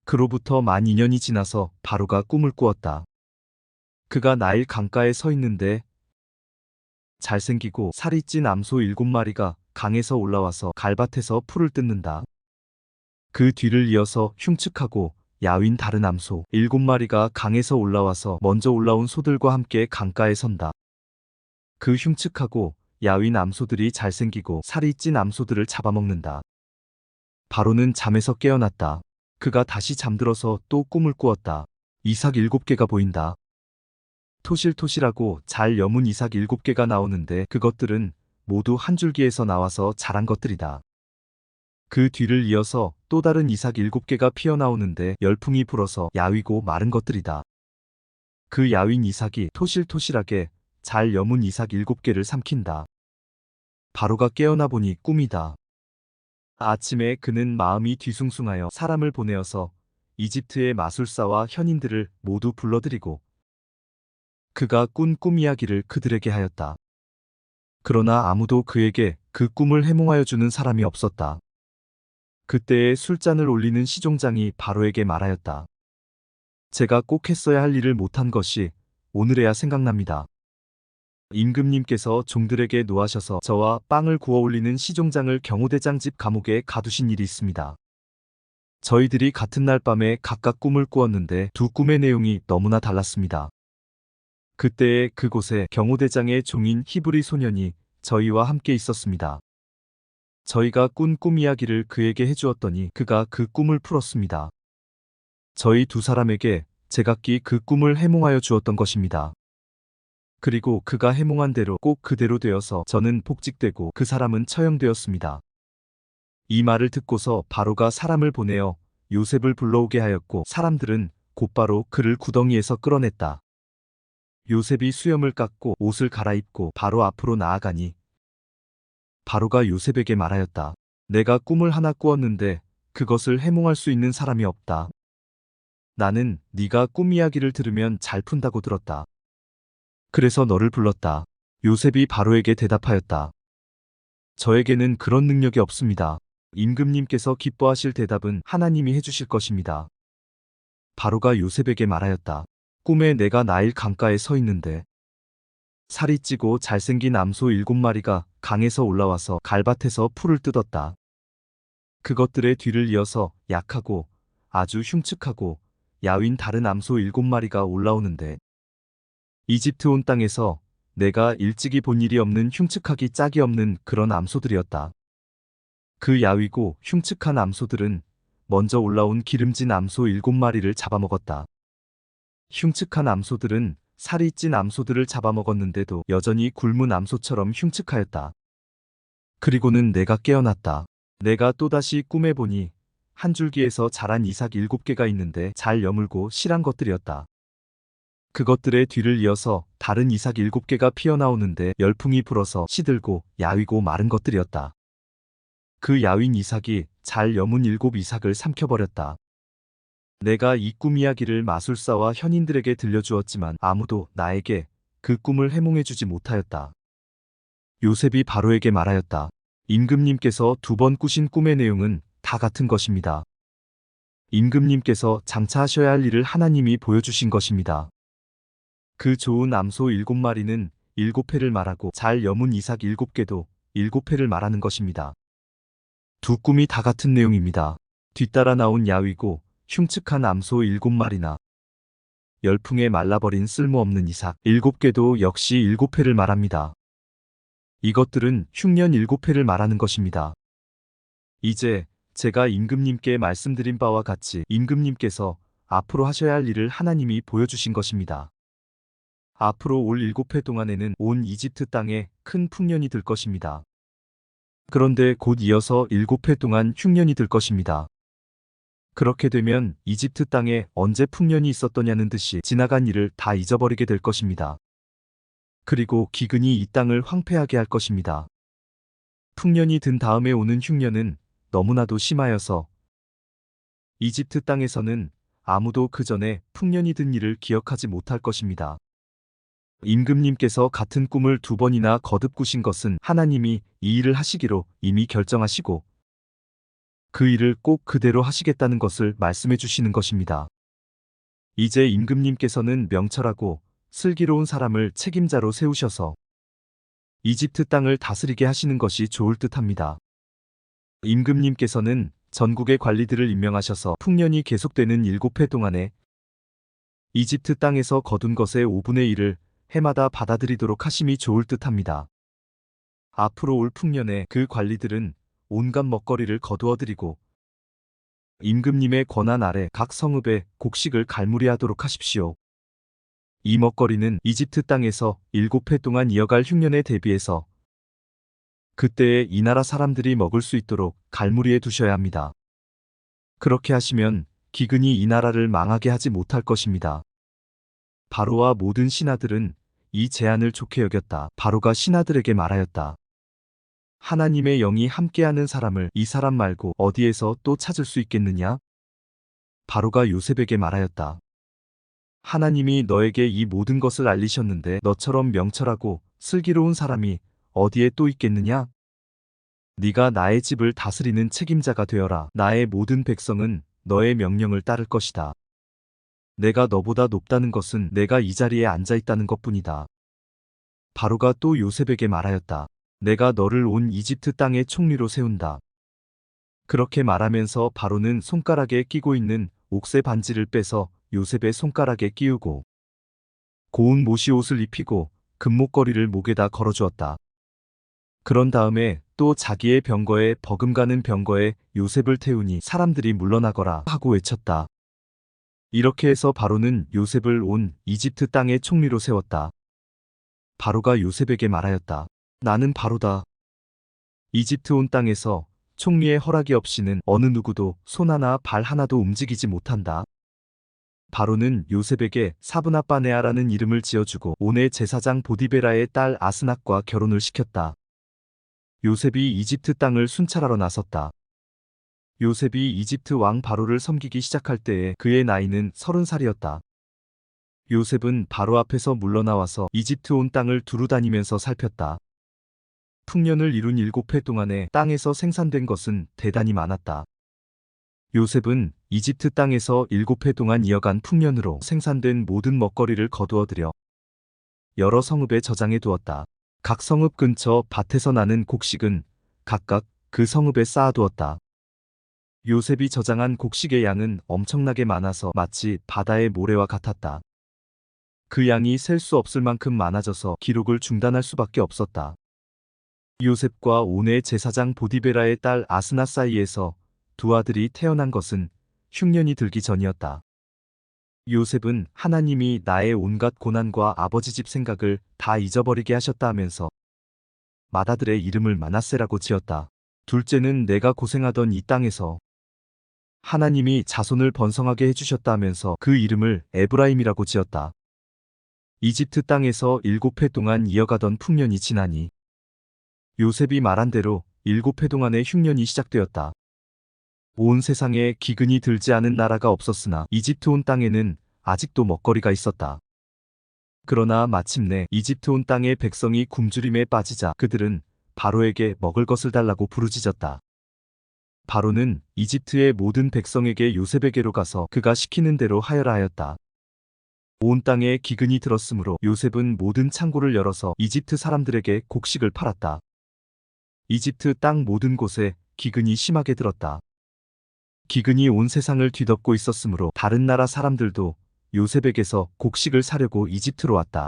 그로부터 12년이 지나서 바로가 꿈을 꾸었다. 그가 나일 강가에 서 있는데 잘생기고 살이 찐 암소 7마리가 강에서 올라와서 갈밭에서 풀을 뜯는다. 그 뒤를 이어서 흉측하고 야윈 다른 암소 7마리가 강에서 올라와서 먼저 올라온 소들과 함께 강가에 선다. 그 흉측하고 야윈 암소들이 잘생기고 살이 찐 암소들을 잡아먹는다. 바로는 잠에서 깨어났다. 그가 다시 잠들어서 또 꿈을 꾸었다. 이삭 7개가 보인다. 토실토실하고 잘 여문 이삭 7개가 나오는데 그것들은 모두 한 줄기에서 나와서 자란 것들이다. 그 뒤를 이어서 또 다른 이삭 7개가 피어나오는데 열풍이 불어서 야위고 마른 것들이다. 그 야윈 이삭이 토실토실하게 잘 여문 이삭 7개를 삼킨다. 바로가 깨어나 보니 꿈이다. 아침에 그는 마음이 뒤숭숭하여 사람을 보내어서 이집트의 마술사와 현인들을 모두 불러들이고 그가 꾼 꿈 이야기를 그들에게 하였다. 그러나 아무도 그에게 그 꿈을 해몽하여 주는 사람이 없었다. 그때에 술잔을 올리는 시종장이 바로에게 말하였다. 제가 꼭 했어야 할 일을 못한 것이 오늘에야 생각납니다. 임금님께서 종들에게 노하셔서 저와 빵을 구워 올리는 시종장을 경호대장 집 감옥에 가두신 일이 있습니다. 저희들이 같은 날 밤에 각각 꿈을 꾸었는데 두 꿈의 내용이 너무나 달랐습니다. 그때에 그곳에 경호대장의 종인 히브리 소년이 저희와 함께 있었습니다. 저희가 꾼 꿈 이야기를 그에게 해주었더니 그가 그 꿈을 풀었습니다. 저희 두 사람에게 제각기 그 꿈을 해몽하여 주었던 것입니다. 그리고 그가 해몽한 대로 꼭 그대로 되어서 저는 복직되고 그 사람은 처형되었습니다. 이 말을 듣고서 바로가 사람을 보내어 요셉을 불러오게 하였고 사람들은 곧바로 그를 구덩이에서 끌어냈다. 요셉이 수염을 깎고 옷을 갈아입고 바로 앞으로 나아가니 바로가 요셉에게 말하였다. 내가 꿈을 하나 꾸었는데 그것을 해몽할 수 있는 사람이 없다. 나는 네가 꿈 이야기를 들으면 잘 푼다고 들었다. 그래서 너를 불렀다. 요셉이 바로에게 대답하였다. 저에게는 그런 능력이 없습니다. 임금님께서 기뻐하실 대답은 하나님이 해주실 것입니다. 바로가 요셉에게 말하였다. 꿈에 내가 나일 강가에 서 있는데 살이 찌고 잘생긴 암소 7마리가 강에서 올라와서 갈밭에서 풀을 뜯었다. 그것들의 뒤를 이어서 약하고 아주 흉측하고 야윈 다른 암소 7마리가 올라오는데 이집트 온 땅에서 내가 일찍이 본 일이 없는 흉측하기 짝이 없는 그런 암소들이었다. 그 야위고 흉측한 암소들은 먼저 올라온 기름진 암소 7마리를 잡아먹었다. 흉측한 암소들은 살이 찐 암소들을 잡아먹었는데도 여전히 굶은 암소처럼 흉측하였다. 그리고는 내가 깨어났다. 내가 또다시 꿈에 보니 한 줄기에서 자란 이삭 7개가 있는데 잘 여물고 실한 것들이었다. 그것들의 뒤를 이어서 다른 이삭 7개가 피어나오는데 열풍이 불어서 시들고 야위고 마른 것들이었다. 그 야윈 이삭이 잘 여문 7 이삭을 삼켜버렸다. 내가 이 꿈 이야기를 마술사와 현인들에게 들려주었지만 아무도 나에게 그 꿈을 해몽해주지 못하였다. 요셉이 바로에게 말하였다. 임금님께서 2번 꾸신 꿈의 내용은 다 같은 것입니다. 임금님께서 장차 하셔야 할 일을 하나님이 보여주신 것입니다. 그 좋은 암소 7마리는 7회를 말하고 잘 여문 이삭 7개도 7회를 말하는 것입니다. 두 꿈이 다 같은 내용입니다. 뒤따라 나온 야위고 흉측한 암소 7마리나 열풍에 말라버린 쓸모없는 이삭 7개도 역시 7회를 말합니다. 이것들은 흉년 7회를 말하는 것입니다. 이제 제가 임금님께 말씀드린 바와 같이 임금님께서 앞으로 하셔야 할 일을 하나님이 보여주신 것입니다. 앞으로 올 7회 동안에는 온 이집트 땅에 큰 풍년이 들 것입니다. 그런데 곧 이어서 7회 동안 흉년이 들 것입니다. 그렇게 되면 이집트 땅에 언제 풍년이 있었더냐는 듯이 지나간 일을 다 잊어버리게 될 것입니다. 그리고 기근이 이 땅을 황폐하게 할 것입니다. 풍년이 든 다음에 오는 흉년은 너무나도 심하여서 이집트 땅에서는 아무도 그 전에 풍년이 든 일을 기억하지 못할 것입니다. 임금님께서 같은 꿈을 2번이나 거듭 꾸신 것은 하나님이 이 일을 하시기로 이미 결정하시고 그 일을 꼭 그대로 하시겠다는 것을 말씀해 주시는 것입니다. 이제 임금님께서는 명철하고 슬기로운 사람을 책임자로 세우셔서 이집트 땅을 다스리게 하시는 것이 좋을 듯합니다. 임금님께서는 전국의 관리들을 임명하셔서 풍년이 계속되는 7해 동안에 이집트 땅에서 거둔 것의 5분의 1을 해마다 받아들이도록 하심이 좋을 듯합니다. 앞으로 올 풍년에 그 관리들은 온갖 먹거리를 거두어들이고 임금님의 권한 아래 각 성읍에 곡식을 갈무리하도록 하십시오. 이 먹거리는 이집트 땅에서 7해 동안 이어갈 흉년에 대비해서 그때에 이 나라 사람들이 먹을 수 있도록 갈무리해 두셔야 합니다. 그렇게 하시면 기근이 이 나라를 망하게 하지 못할 것입니다. 바로와 모든 신하들은 이 제안을 좋게 여겼다. 바로가 신하들에게 말하였다. 하나님의 영이 함께하는 사람을 이 사람 말고 어디에서 또 찾을 수 있겠느냐? 바로가 요셉에게 말하였다. 하나님이 너에게 이 모든 것을 알리셨는데 너처럼 명철하고 슬기로운 사람이 어디에 또 있겠느냐? 네가 나의 집을 다스리는 책임자가 되어라. 나의 모든 백성은 너의 명령을 따를 것이다. 내가 너보다 높다는 것은 내가 이 자리에 앉아 있다는 것뿐이다. 바로가 또 요셉에게 말하였다. 내가 너를 온 이집트 땅의 총리로 세운다. 그렇게 말하면서 바로는 손가락에 끼고 있는 옥새 반지를 빼서 요셉의 손가락에 끼우고 고운 모시 옷을 입히고 금목걸이를 목에다 걸어주었다. 그런 다음에 또 자기의 병거에 버금가는 병거에 요셉을 태우니 사람들이 물러나거라 하고 외쳤다. 이렇게 해서 바로는 요셉을 온 이집트 땅의 총리로 세웠다. 바로가 요셉에게 말하였다. 나는 바로다. 이집트 온 땅에서 총리의 허락이 없이는 어느 누구도 손 하나 발 하나도 움직이지 못한다. 바로는 요셉에게 사브나빠네아라는 이름을 지어주고 온의 제사장 보디베라의 딸 아스낙과 결혼을 시켰다. 요셉이 이집트 땅을 순찰하러 나섰다. 요셉이 이집트 왕 바로를 섬기기 시작할 때에 그의 나이는 30살이었다. 요셉은 바로 앞에서 물러나와서 이집트 온 땅을 두루 다니면서 살폈다. 풍년을 이룬 7해 동안에 땅에서 생산된 것은 대단히 많았다. 요셉은 이집트 땅에서 7해 동안 이어간 풍년으로 생산된 모든 먹거리를 거두어들여 여러 성읍에 저장해 두었다. 각 성읍 근처 밭에서 나는 곡식은 각각 그 성읍에 쌓아두었다. 요셉이 저장한 곡식의 양은 엄청나게 많아서 마치 바다의 모래와 같았다. 그 양이 셀 수 없을 만큼 많아져서 기록을 중단할 수밖에 없었다. 요셉과 온의 제사장 보디베라의 딸 아스나 사이에서 두 아들이 태어난 것은 흉년이 들기 전이었다. 요셉은 하나님이 나의 온갖 고난과 아버지 집 생각을 다 잊어버리게 하셨다 하면서 맏아들의 이름을 므낫세라고 지었다. 둘째는 내가 고생하던 이 땅에서 하나님이 자손을 번성하게 해주셨다 하면서 그 이름을 에브라임이라고 지었다. 이집트 땅에서 7해 동안 이어가던 풍년이 지나니 요셉이 말한 대로 7해 동안의 흉년이 시작되었다. 온 세상에 기근이 들지 않은 나라가 없었으나 이집트 온 땅에는 아직도 먹거리가 있었다. 그러나 마침내 이집트 온 땅의 백성이 굶주림에 빠지자 그들은 바로에게 먹을 것을 달라고 부르짖었다. 바로는 이집트의 모든 백성에게 요셉에게로 가서 그가 시키는 대로 하여라 하였다. 온 땅에 기근이 들었으므로 요셉은 모든 창고를 열어서 이집트 사람들에게 곡식을 팔았다. 이집트 땅 모든 곳에 기근이 심하게 들었다. 기근이 온 세상을 뒤덮고 있었으므로 다른 나라 사람들도 요셉에게서 곡식을 사려고 이집트로 왔다.